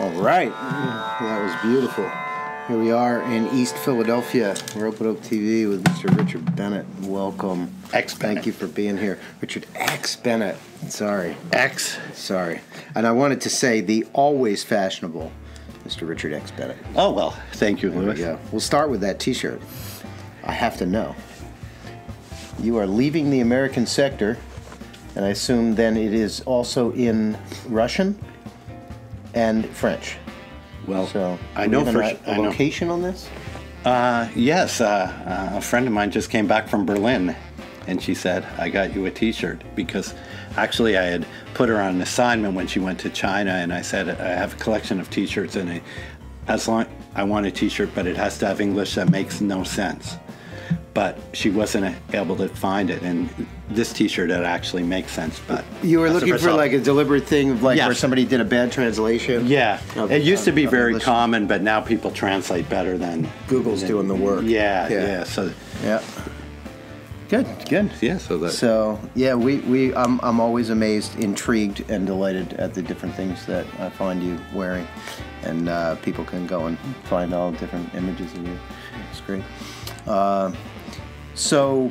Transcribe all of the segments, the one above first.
All right. That was beautiful. Here we are in East Philadelphia, Ropeadope TV with Mr. Richard Bennett. Welcome. X Bennett. Thank you for being here. Richard X Bennett. Sorry. X. Sorry. And I wanted to say the always fashionable Mr. Richard X Bennett. Oh, well, thank you, Louis. There we go. We'll start with that T-shirt. I have to know. You are leaving the American sector, and I assume then it is also in Russian and French. Well, So, I know for a location on this? Yes, a friend of mine just came back from Berlin, and she said, I got you a T-shirt, because actually I had put her on an assignment when she went to China, and I said, I have a collection of T-shirts, and I want a T-shirt, but it has to have English that makes no sense. But she wasn't able to find it, and this T-shirt that actually makes sense. But you were looking for like a deliberate thing of like Yes. where somebody did a bad translation? Yeah, it used to be very English. common, but now people translate better than Google's doing the work. Yeah. So Yeah. Good. yeah, so that. So yeah, I'm always amazed, intrigued, and delighted at the different things that I find you wearing, and people can go and find all different images of you. It's great. So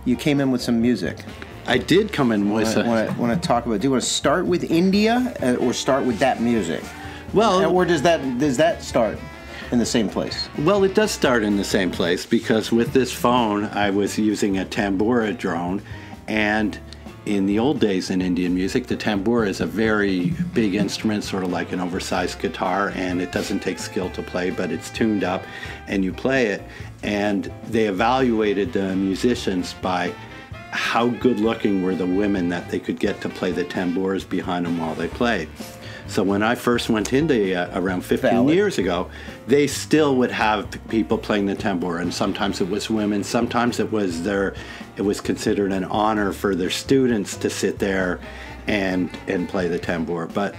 you came in with some music. I did come in with Want to talk about? Do you want to start with India or start with that music? well, Or does that start in the same place? well, it does start in the same place, because with this phone, I was using a tambura drone, and in the old days in Indian music, the tambura is a very big instrument, sort of like an oversized guitar, and it doesn't take skill to play, but it's tuned up, and you play it. And they evaluated the musicians by how good looking were the women that they could get to play the tambours behind them while they played. So when I first went to India around 15 years ago, they still would have people playing the tambura, and sometimes it was women, sometimes it was considered an honor for their students to sit there and play the tambura. But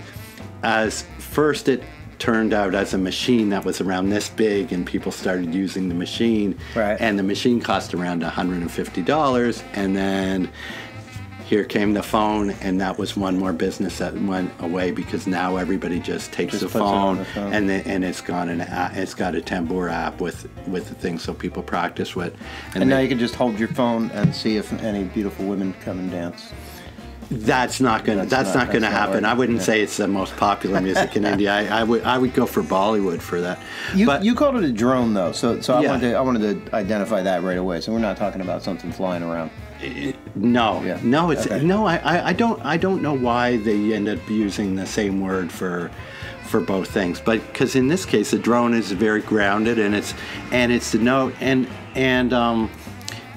as first it turned out as a machine that was around this big, and people started using the machine, Right. and the machine cost around $150, and then here came the phone, and that was one more business that went away, because now everybody just takes the puts it on phone, the phone. and it's got it's got a tambura app with the thing, so people practice with. And now you can just hold your phone and see if any beautiful women come and dance. That's not gonna happen. working. I wouldn't say it's the most popular music in India. I would go for Bollywood for that. You called it a drone though, so Yeah. I wanted to identify that right away. So we're not talking about something flying around. No, Yeah. no, it's Okay. no. I don't know why they end up using the same word for both things, but because in this case the drone is very grounded, and it's the note, and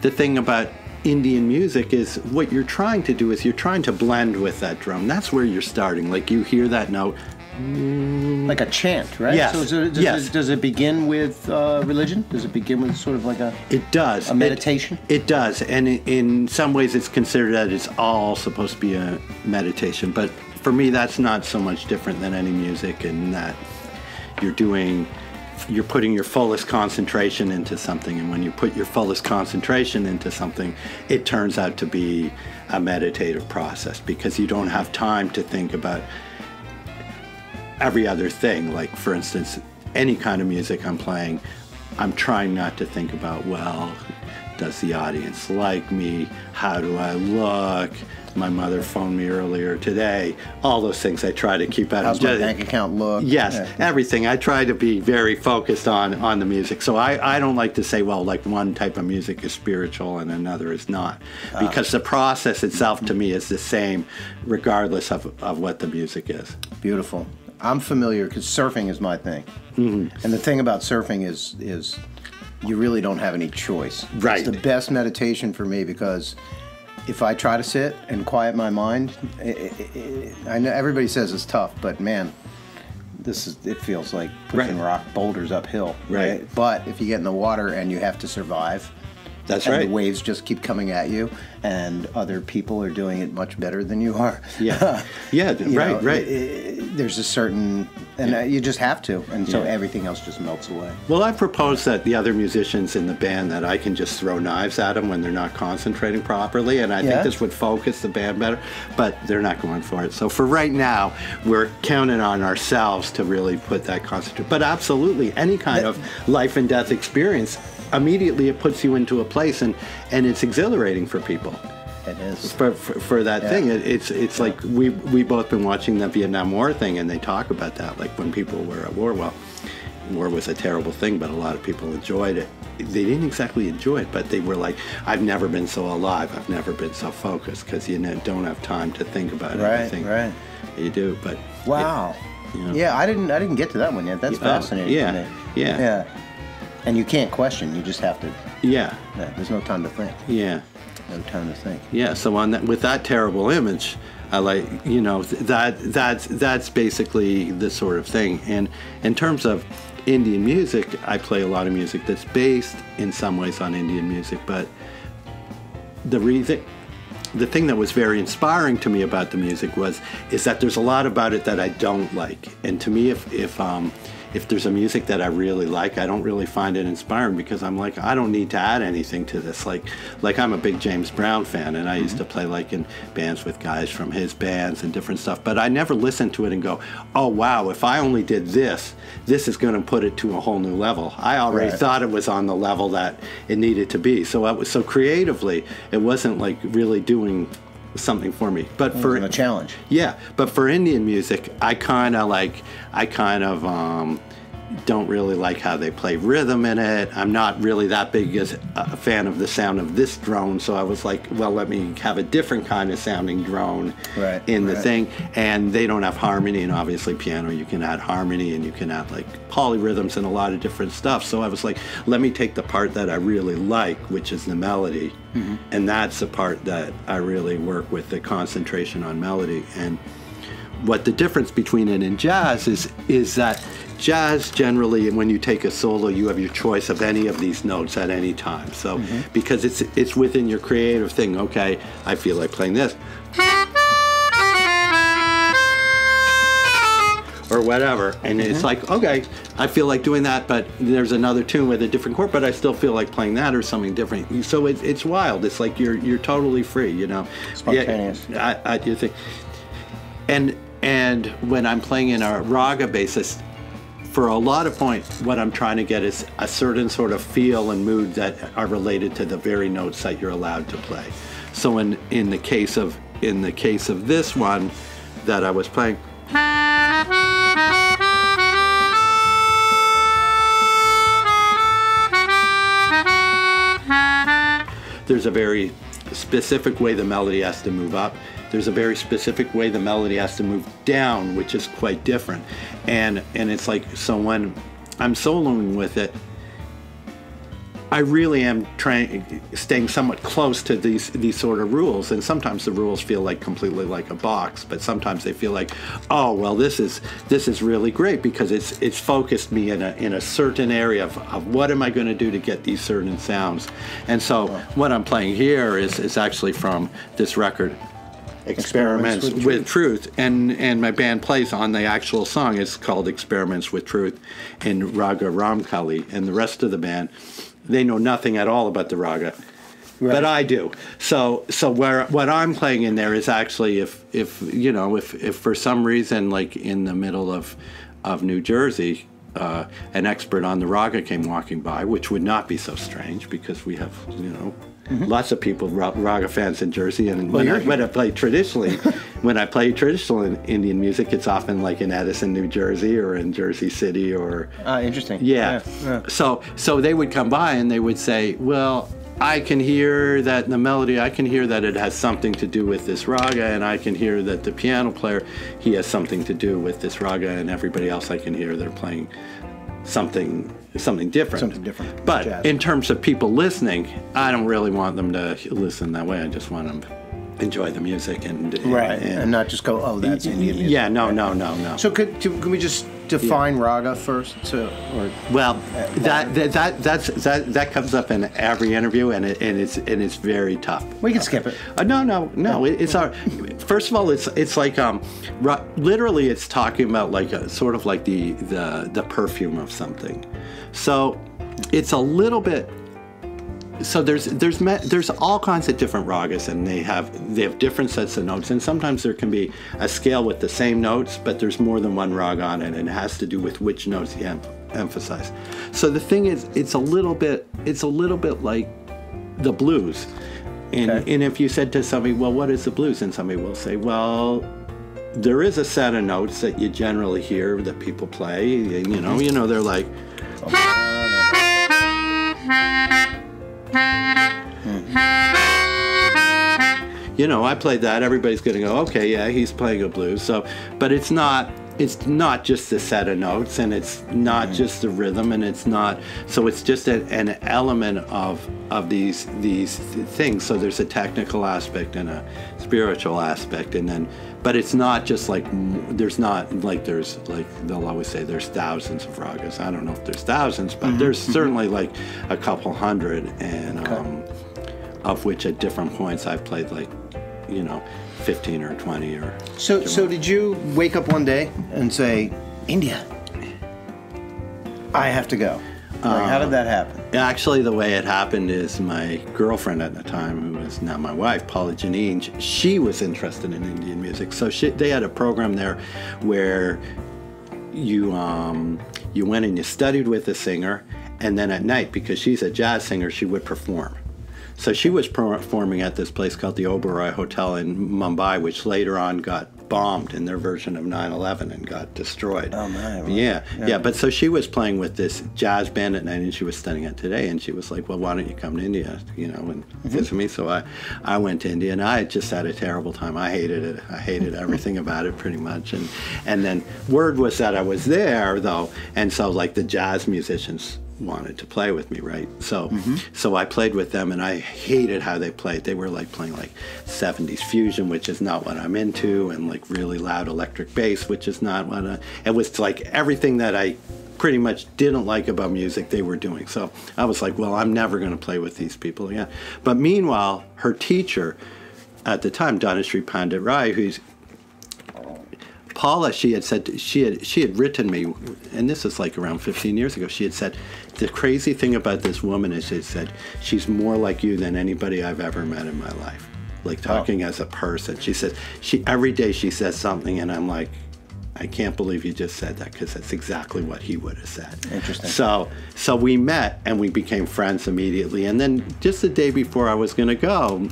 the thing about Indian music is what you're trying to do is you're trying to blend with that drum. That's where you're starting. Like you hear that note. Like a chant, right? Yes. So does it begin with religion? Does it begin with sort of like a It does. a meditation? It does, and in some ways it's considered that it's all supposed to be a meditation. But for me, that's not so much different than any music, in that you're putting your fullest concentration into something, and when you put your fullest concentration into something, it turns out to be a meditative process, because you don't have time to think about every other thing. Like, for instance, any kind of music I'm playing, I'm trying not to think about, well, does the audience like me? How do I look? My mother phoned me earlier today. All those things I try to keep out. How's my bank account look? Yes, Yeah. everything. I try to be very focused on the music. So I don't like to say, well, like one type of music is spiritual and another is not. Because the process itself to me is the same regardless of what the music is. Beautiful. I'm familiar because surfing is my thing. Mm-hmm. And the thing about surfing is you really don't have any choice. Right. It's the best meditation for me, because if I try to sit and quiet my mind, I know everybody says it's tough, but man, it feels like pushing rock boulders uphill. Right. But if you get in the water and you have to survive, That's and right. the waves just keep coming at you, and other people are doing it much better than you are. Yeah, yeah, right, right. There's a certain, and you just have to, and so everything else just melts away. Well, I propose that the other musicians in the band, that I can just throw knives at them when they're not concentrating properly, and I think this would focus the band better, but they're not going for it. So for right now, we're counting on ourselves to really put that concentration. But absolutely, any kind of life and death experience, immediately it puts you into a place, and it's exhilarating for people. It is. For that thing. It's like we both been watching the Vietnam War thing, and they talk about that, like when people were at war. Well, war was a terrible thing, but a lot of people enjoyed it. They didn't exactly enjoy it, but they were like, I've never been so alive, I've never been so focused, because you don't have time to think about everything. Right. You do, but wow. Yeah, I didn't get to that one yet. That's fascinating. Yeah. And you can't question. You just have to. Yeah. There's no time to think. Yeah. No time to think. Yeah. So on that, with that terrible image, I like, that's basically the sort of thing. And in terms of Indian music, I play a lot of music that's based in some ways on Indian music, but the thing that was very inspiring to me about the music is that there's a lot about it that I don't like. And to me, if there's a music that I really like, I don't really find it inspiring, because I'm like, I don't need to add anything to this. Like I'm a big James Brown fan, and I used to play like in bands with guys from his bands and different stuff, but I never listened to it and go, oh wow, if I only did this is going to put it to a whole new level. I already thought it was on the level that it needed to be. So creatively, it wasn't like really doing something for me. But for a challenge. Yeah, but for Indian music, I kind of don't really like how they play rhythm in it. I'm not really that big as a fan of the sound of this drone, so I was like, well, let me have a different kind of sounding drone in the thing. And they don't have harmony, and obviously piano, you can add harmony, and you can add like polyrhythms and a lot of different stuff. So I was like, let me take the part that I really like, which is the melody, and that's the part that I really work with, the concentration on melody. And what the difference between it and jazz is that jazz, generally, when you take a solo, you have your choice of any of these notes at any time. So because it's within your creative thing. Okay, I feel like playing this, or whatever, and it's like, okay, I feel like doing that, but there's another tune with a different chord, but I still feel like playing that or something different. So it's wild. It's like you're totally free, Spontaneous. I do think. And when I'm playing in a raga basis, for a lot of points, what I'm trying to get is a certain sort of feel and mood that are related to the very notes that you're allowed to play. So in the case of this one that I was playing, there's a very specific way the melody has to move up. There's a very specific way the melody has to move down, which is quite different. And it's like, so when I'm soloing with it, I really am staying somewhat close to these sort of rules. And sometimes the rules feel like completely like a box, but sometimes they feel like, oh well, this is really great, because it's focused me in a certain area of what am I going to do to get these certain sounds. And so what I'm playing here is actually from this record, Experiments with Truth, and my band plays on the actual song. It's called Experiments with Truth in raga ramkali, and the rest of the band, they know nothing at all about the raga, but I do. So what I'm playing in there is actually if for some reason, like in the middle of New Jersey, an expert on the raga came walking by, which would not be so strange because we have lots of people, raga fans in Jersey. And when I play traditionally, Indian music, it's often like in Edison, New Jersey, or in Jersey City, or interesting. Yeah. So they would come by and they would say, well, I can hear that in the melody, I can hear that it has something to do with this raga, and I can hear that the piano player, he has something to do with this raga, and everybody else I can hear they're playing something different. Something different. But jazz. In terms of people listening, I don't really want them to listen that way. I just want them to enjoy the music and not just go, oh, that's Indian music. Yeah, no. So can we just define raga first? Well, that comes up in every interview, and it's very tough. We can skip it. No. It's our. First of all, it's like literally it's talking about like sort of like the perfume of something. So it's a little bit. So there's all kinds of different ragas, and they have different sets of notes, and sometimes there can be a scale with the same notes, but there's more than one raga on it, and it has to do with which notes you emphasize. So the thing is, it's a little bit like the blues, and if you said to somebody, well, what is the blues, and somebody will say, well, there is a set of notes that you generally hear that people play, and you know they're like. You know, I played that. Everybody's going to go, okay, yeah, he's playing a blues. So, but it's not just a set of notes, and it's not just the rhythm, and it's not. So it's just an element of these things. So there's a technical aspect and a spiritual aspect, and then. But it's not just like there's they'll always say there's thousands of ragas. I don't know if there's thousands, but there's certainly like a couple hundred, and of which at different points I've played like 15 or 20 or. So did you wake up one day and say, India, I have to go? How did that happen? Actually, the way it happened is my girlfriend at the time, who is now my wife, Paula Janine, she was interested in Indian music. So they had a program there where you went and you studied with a singer, and then at night, because she's a jazz singer, she would perform. So she was performing at this place called the Oberoi Hotel in Mumbai, which later on got bombed in their version of 9/11 and got destroyed. Oh my! Right. Yeah. But so she was playing with this jazz band at night, and she was studying it today. And she was like, "Well, why don't you come to India? And visit me." So I went to India, and I just had a terrible time. I hated it. I hated everything about it, pretty much. And then word was that I was there, though, and so like the jazz musicians wanted to play with me, right? So so I played with them, and I hated how they played. They were like playing like 70s fusion, which is not what I'm into, and like really loud electric bass, which is not what it was like everything that I pretty much didn't like about music they were doing. So I was like, well, I'm never going to play with these people again. But meanwhile, her teacher at the time, Dhanashree Pandit Rai, who's Paula, she had written me, and this is like around 15 years ago. She had said, the crazy thing about this woman is, she said, she's more like you than anybody I've ever met in my life. Like talking as a person. She says, every day she says something, and I'm like, I can't believe you just said that, because that's exactly what he would have said. Interesting. So we met, and we became friends immediately. And then just the day before I was going to go,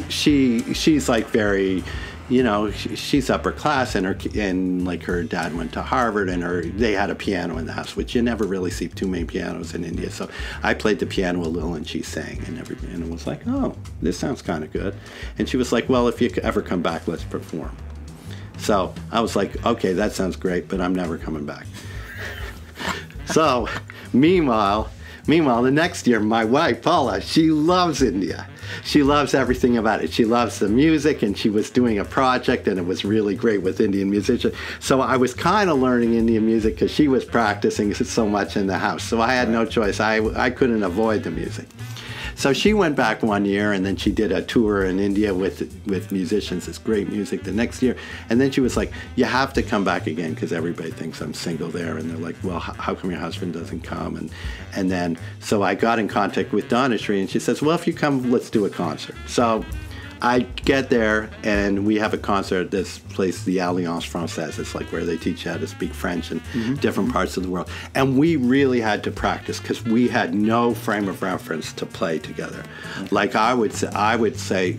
she's like very. She's upper class, and like her dad went to Harvard, and they had a piano in the house, which you never really see too many pianos in India. So I played the piano a little, and she sang, and it was like, oh, this sounds kind of good. And she was like, well, if you ever come back, let's perform. So I was like, okay, that sounds great, but I'm never coming back. So meanwhile, the next year, my wife, Paula, she loves India. She loves everything about it. She loves the music, and she was doing a project, and it was really great with Indian musicians. So I was kind of learning Indian music because she was practicing so much in the house. So I had no choice. I couldn't avoid the music. So she went back one year, and then she did a tour in India with musicians. It's great music the next year. And then she was like, you have to come back again, because everybody thinks I'm single there. And they're like, well, how come your husband doesn't come? And then, so I got in contact with Dhanashree, and she says, well, if you come, let's do a concert. So I get there, and we have a concert at this place, the Alliance Française. It's like where they teach you how to speak French in different parts of the world. And we really had to practice, because we had no frame of reference to play together. Like I would say,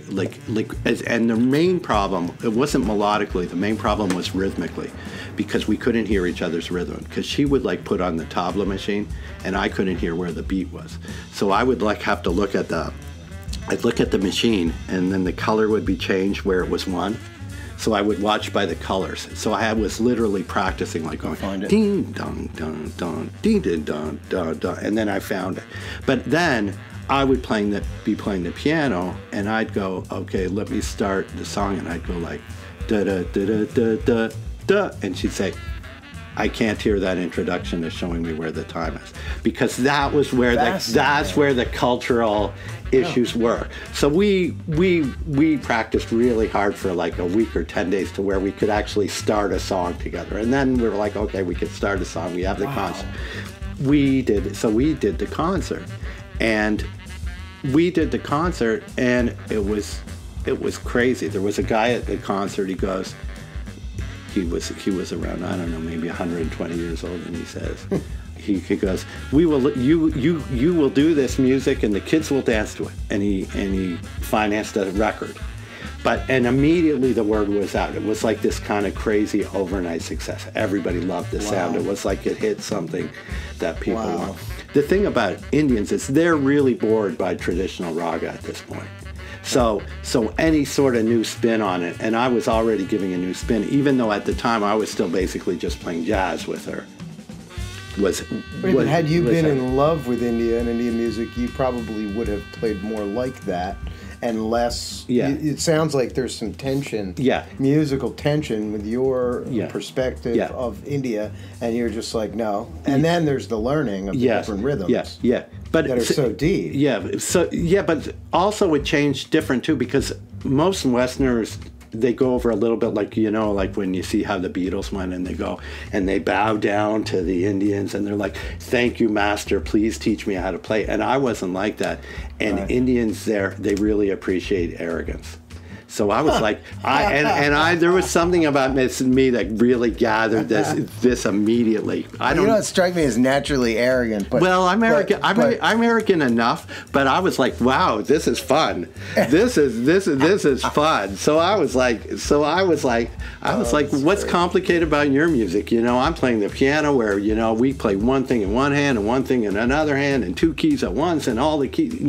and the main problem, it wasn't melodically, the main problem was rhythmically, because we couldn't hear each other's rhythm. Because she would like put on the tabla machine, and I couldn't hear where the beat was. So I would like have to look at the machine, and then the color would be changed where it was one. So I would watch by the colors. So I was literally practicing, like going ding dong dong dong ding ding dong dong dong, and then I found it. But then I would be playing the piano, and I'd go, okay, let me start the song, and I'd go like da da da da da da da, and she'd say I can't hear that introduction to Showing Me Where the Time Is, because that was where that's where the cultural issues were. So we practiced really hard for like a week or 10 days to where we could actually start a song together. And then we were like, okay, we could start a song. We have the concert. We did the concert, and it was crazy. There was a guy at the concert. He goes, he was around, I don't know, maybe 120 years old, and he says, he goes, you will do this music and the kids will dance to it. And he financed a record. And immediately the word was out. It was like this kind of crazy overnight success. Everybody loved the sound. It was like it hit something that people want. The thing about Indians is they're really bored by traditional raga at this point. So any sort of new spin on it, and I was already giving a new spin, even though at the time I was still basically just playing jazz with her. Had you been in love with India and Indian music, you probably would have played more like that and less. It sounds like there's some tension, musical tension with your perspective of India, and you're just like, no. And then there's the learning of the different rhythms. But that are so deep. But also it changed different too, because most Westerners, they go over a little bit like, like when you see how the Beatles went and they go and they bow down to the Indians and they're like, thank you, master, please teach me how to play. And I wasn't like that. And Indians there, they really appreciate arrogance. So I was like, there was something about me that really gathered this immediately. You don't strike me as naturally arrogant. But, I'm arrogant enough, but I was like, wow, this is fun. This is fun. So I was like, what's complicated about your music? I'm playing the piano where we play one thing in one hand and one thing in another hand and two keys at once and all the keys,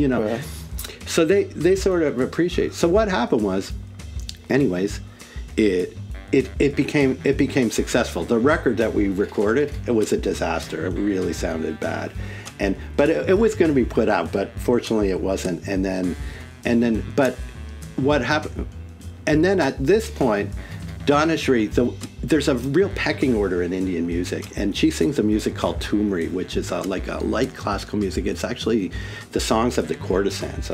So they sort of appreciate. So what happened was, anyways, it became successful. The record that we recorded, it was a disaster. It really sounded bad, but it was going to be put out, but fortunately it wasn't. But what happened? And then at this point, Dhanashree, there's a real pecking order in Indian music, and she sings a music called Tumri, which is like a light classical music. It's actually the songs of the courtesans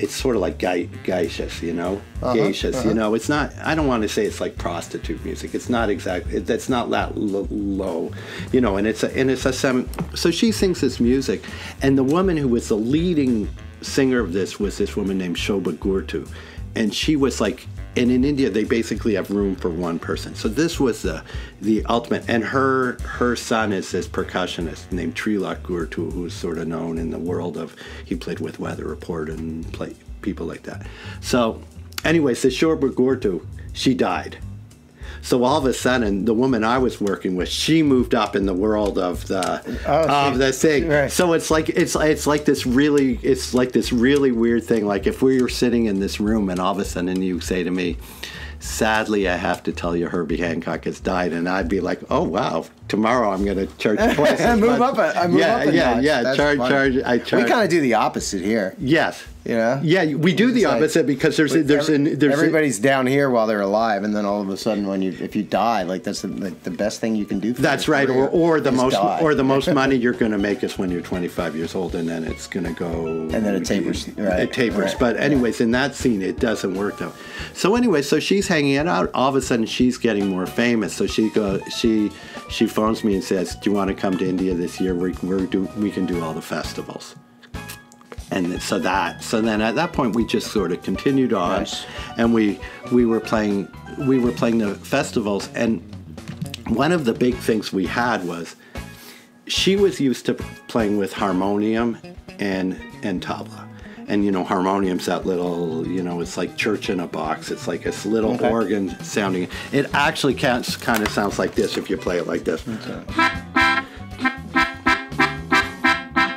it's sort of like geishas, geishas, It's not. I don't want to say it's like prostitute music. It's not exactly. That's not that low, And it's a so she sings this music, and the woman who was the leading singer of this was this woman named Shobha Gurtu, and she was like. And in India, they basically have room for one person. So this was the ultimate. And her son is this percussionist named Trilok Gurtu, who's sort of known in the world of, he played with Weather Report and people like that. So anyways, the Shobha Gurtu, she died. So all of a sudden, the woman I was working with, she moved up in the world of the thing. Right. So it's like this really weird thing. Like if we were sitting in this room and all of a sudden you say to me, sadly, I have to tell you Herbie Hancock has died, and I'd be like, oh wow, tomorrow I'm going to charge twice. Move up a notch. Charge. We kind of do the opposite here. Yes. Yeah, we do the opposite because there's everybody's down here while they're alive, and then all of a sudden, if you die, like that's the best thing you can do. That's right, or the most money you're going to make is when you're 25 years old, and then it's going to go, and then it tapers. Right. It tapers, right. But anyways, in that scene, it doesn't work though. So anyway, so she's hanging it out. All of a sudden, she's getting more famous. So she phones me and says, "Do you want to come to India this year? We can do all the festivals." And so then at that point we just sort of continued on, yes. And we were playing the festivals, and one of the big things we had was she was used to playing with harmonium and tabla. And harmonium's that little, it's like church in a box. It's like this little organ sounding. It actually kind of sounds like this if you play it like this.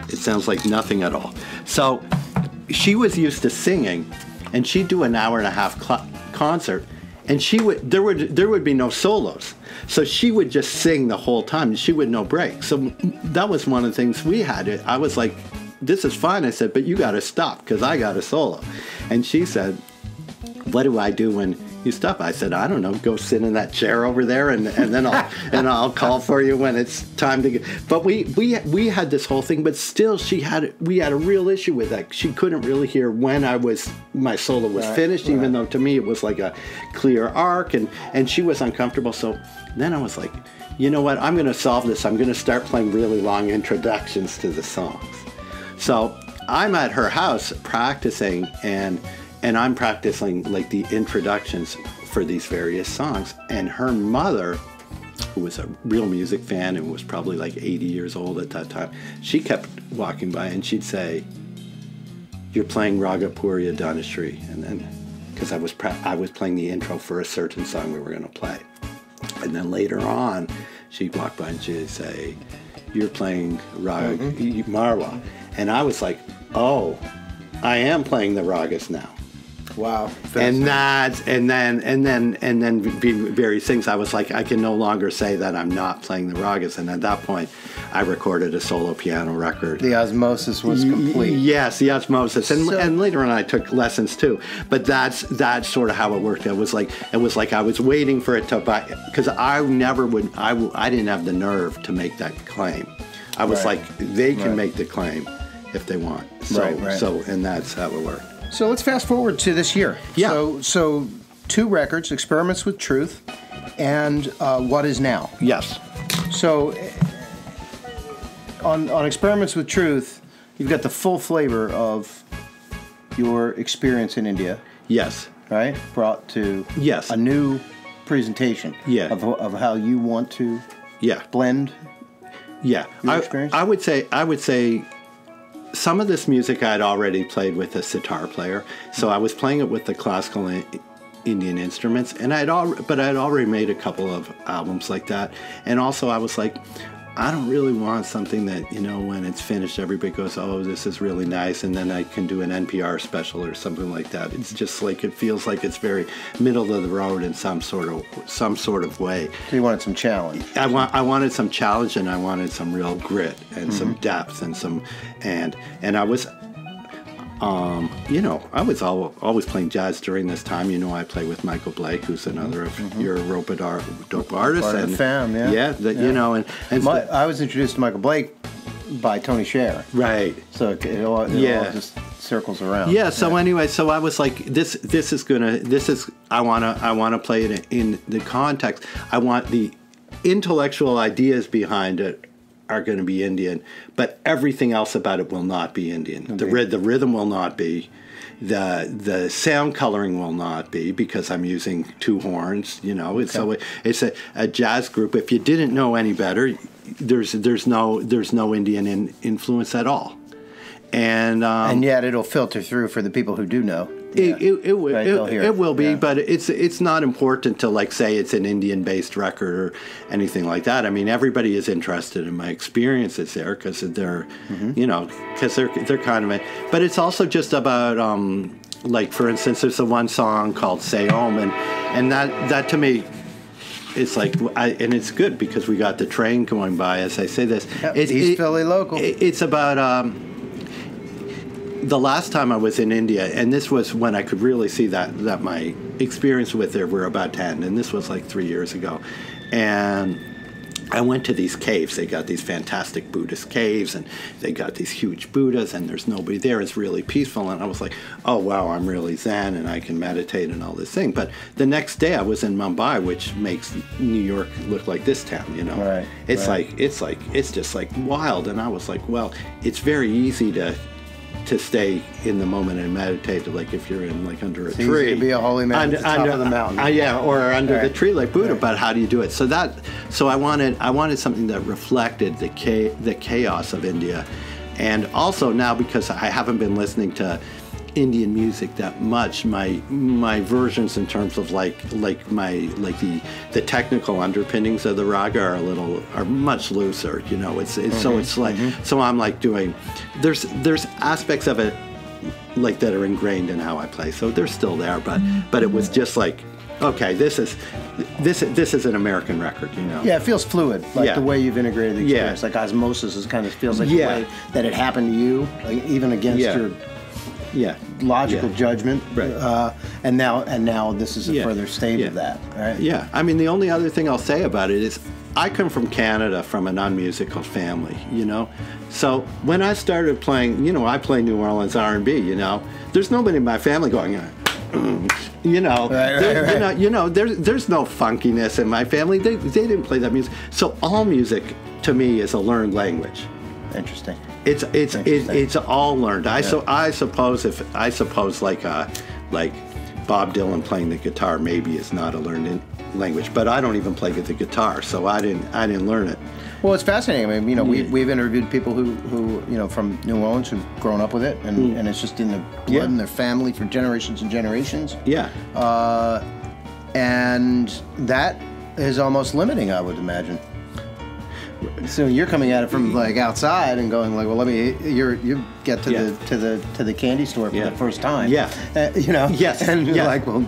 It sounds like nothing at all. So she was used to singing, and she'd do an hour and a half concert, and there would be no solos. So she would just sing the whole time, and she would no break. So that was one of the things we had. I was like, this is fine. I said, but you got to stop because I got a solo. And she said, what do I do when you stop? I said, I don't know. Go sit in that chair over there, and then I'll call for you when it's time to get. But we had this whole thing, but still we had a real issue with that. She couldn't really hear when my solo was finished, even though to me it was like a clear arc, and she was uncomfortable. So then I was like, you know what? I'm going to solve this. I'm going to start playing really long introductions to the songs. So I'm at her house practicing, and I'm practicing like the introductions for these various songs. And her mother, who was a real music fan and was probably like 80 years old at that time, she kept walking by and she'd say, "You're playing Raga Puriya Dhanashri," and then because I was playing the intro for a certain song we were going to play, and then later on she'd walk by and she'd say, "You're playing Raga Marwa," and I was like, "Oh, I am playing the ragas now." Wow. And then various things. I was like, I can no longer say that I'm not playing the ragas. And at that point, I recorded a solo piano record. The osmosis was complete. Yes, the osmosis. And later on, I took lessons too. But that's sort of how it worked. It was like I was waiting for it to, because I didn't have the nerve to make that claim. I was like, they can make the claim if they want. So, and that's how it worked. So let's fast forward to this year. Yeah. So 2 records, Experiments with Truth and What Is Now. Yes. So on Experiments with Truth, you've got the full flavor of your experience in India. Yes. Right? Brought to a new presentation of how you want to blend your experience. I would say some of this music I'd already played with a sitar player, so I was playing it with the classical Indian instruments, and I'd already made a couple of albums like that, and also I was like, I don't really want something that, you know, when it's finished, everybody goes, "Oh, this is really nice," and then I can do an NPR special or something like that. It's just like, it feels like it's very middle of the road in some sort of way. So you wanted some challenge. I wanted some challenge, and I wanted some real grit and some depth and I was. You know, I was always playing jazz during this time. You know, I play with Michael Blake, who's another of your Ropeadope artists. And fam, you know, and I was introduced to Michael Blake by Tony Scher. Right. So it all just circles around. Yeah. So anyway, so I was like, I wanna play it in the context. I want the intellectual ideas behind it are going to be Indian, but everything else about it will not be Indian. Okay. The rhythm will not be, the sound coloring will not be, because I'm using 2 horns. You know, so it's a jazz group. If you didn't know any better, there's no Indian influence at all, and yet it'll filter through for the people who do know. It will be, but it's not important to like say it's an Indian-based record or anything like that. I mean, everybody is interested in my experiences there because they're, you know, because they're kind of. But it's also just about like, for instance, there's the one song called "Say Om," and that to me. It's like, and it's good because we got the train going by as I say this. Yep, East Philly local. It's about. The last time I was in India, and this was when I could really see that my experience with it were about to end, and this was like 3 years ago, and I went to these caves. They got these fantastic Buddhist caves, and they got these huge Buddhas, and there's nobody there. It's really peaceful, and I was like, oh, wow, I'm really zen, and I can meditate and all this thing. But the next day I was in Mumbai, which makes New York look like this town, you know. Right, it's just like wild, and I was like, well, it's very easy to stay in the moment and meditate, like if you're in like under a tree. To be a holy man at the top of the mountain. Or under the tree like Buddha. But how do you do it? So I wanted something that reflected the chaos of India, and also now because I haven't been listening to Indian music that much, my versions in terms of the technical underpinnings of the raga are much looser, you know. So I'm like doing, there's aspects of it like that are ingrained in how I play, so they're still there, but it was just like, okay, this is an American record, you know. Yeah, it feels fluid, like the way you've integrated the experience, like osmosis feels like the way that it happened to you, like even against your logical judgment, Right. and now this is a further stage of that, right? Yeah, I mean, the only other thing I'll say about it is I come from Canada, from a non-musical family, you know. So when I started playing, you know, I play New Orleans R&B, you know. There's nobody in my family going, you know, you know, there's no funkiness in my family. They didn't play that music. So all music to me is a learned language. Interesting. It's all learned. I suppose like Bob Dylan playing the guitar maybe is not a learned language, but I don't even play the guitar, so I didn't learn it. Well, it's fascinating. I mean, you know, we've interviewed people who you know, from New Orleans, who've grown up with it, and it's just in their blood and their family for generations and generations. Yeah. And that is almost limiting, I would imagine. So you're coming at it from like outside and going like, well, you get to the candy store for the first time. Yeah. You know. Yes. And you're like, well,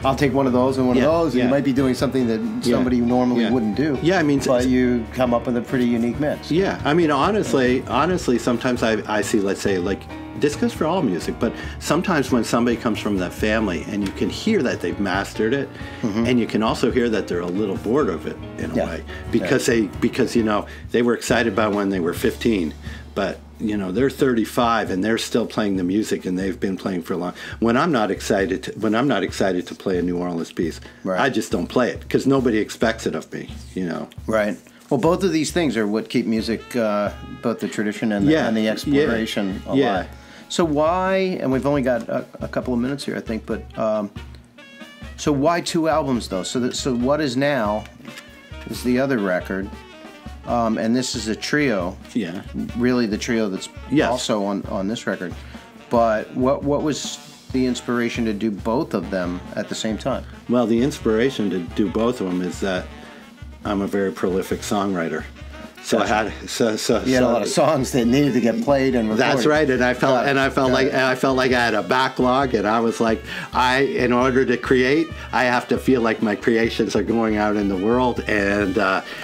I'll take one of those and one of those. And you might be doing something that somebody normally wouldn't do. Yeah, I mean, but you come up with a pretty unique mix. Yeah, I mean, honestly, sometimes I see, let's say, like, this goes for all music, but sometimes when somebody comes from that family and you can hear that they've mastered it, and you can also hear that they're a little bored of it in a way, because you know, they were excited about when they were 15, but you know, they're 35 and they're still playing the music and they've been playing for a long. When I'm not excited to play a New Orleans piece, I just don't play it because nobody expects it of me, you know. Right. Well, both of these things are what keep music, both the tradition and the exploration alive. Yeah. So why, and we've only got a couple of minutes here, I think, but so why 2 albums, though? So what is now is the other record, and this is a trio. Yeah. Really the trio that's also on this record. But what was the inspiration to do both of them at the same time? Well, the inspiration to do both of them is that I'm a very prolific songwriter. So I had you had a lot of songs that needed to get played and recorded. That's right, and I felt like I had a backlog, and I was like, in order to create, I have to feel like my creations are going out in the world. And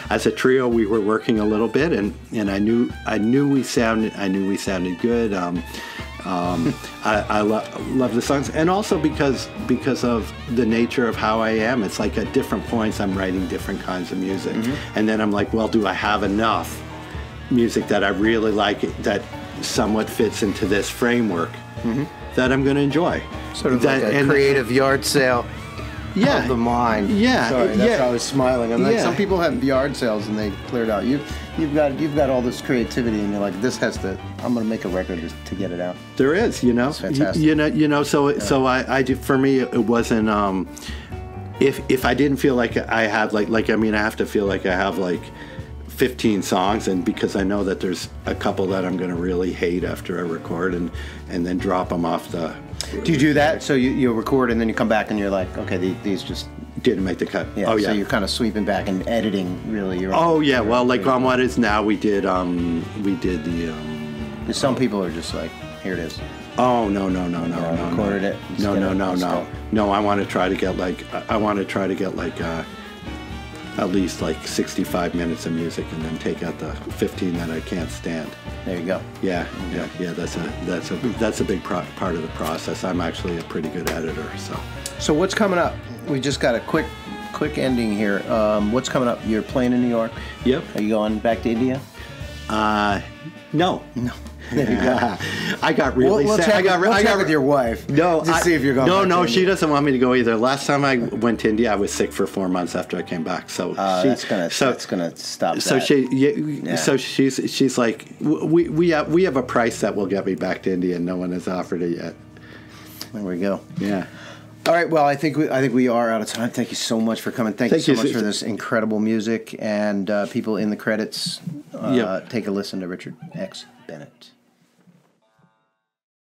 as a trio, we were working a little bit, and I knew we sounded good. I love the songs, and also because of the nature of how I am. It's like at different points I'm writing different kinds of music, and then I'm like, well, do I have enough music that I really like that somewhat fits into this framework that I'm going to enjoy? Sort of like a creative yard sale. Of the mind. Sorry, that's why I was smiling. I'm like, some people have yard sales and they clear it out. You've got all this creativity, and you're like, this has to. I'm going to make a record to get it out. There is, you know. It's fantastic. You know. So I do. For me, it wasn't. If I didn't feel like I had I mean, I have to feel like I have like 15 songs, and because I know that there's a couple that I'm going to really hate after I record, and then drop them off the. Do you do that? So you record and then you come back and you're like, okay, these just didn't make the cut. Yeah. So you're kind of sweeping back and editing really. Well, like on What Is Now, we did the. Some people are just like, here it is. Oh no! Recorded it. No. I want to try to get at least like 65 minutes of music, and then take out the 15 that I can't stand. There you go. Yeah. That's a big part of the process. I'm actually a pretty good editor. So what's coming up? We just got a quick ending here. What's coming up? You're playing in New York. Yep. Are you going back to India? No. There you go. I got really sad. I got with your wife. No, see if you're going. No, she doesn't want me to go either. Last time I went to India, I was sick for 4 months after I came back. So that's gonna stop. So she's like, we have a price that will get me back to India, and no one has offered it yet. There we go. Yeah. All right. Well, I think we are out of time. Thank you so much for coming. Thank you so much for this incredible music, and people in the credits. Take a listen to Richard X Bennett.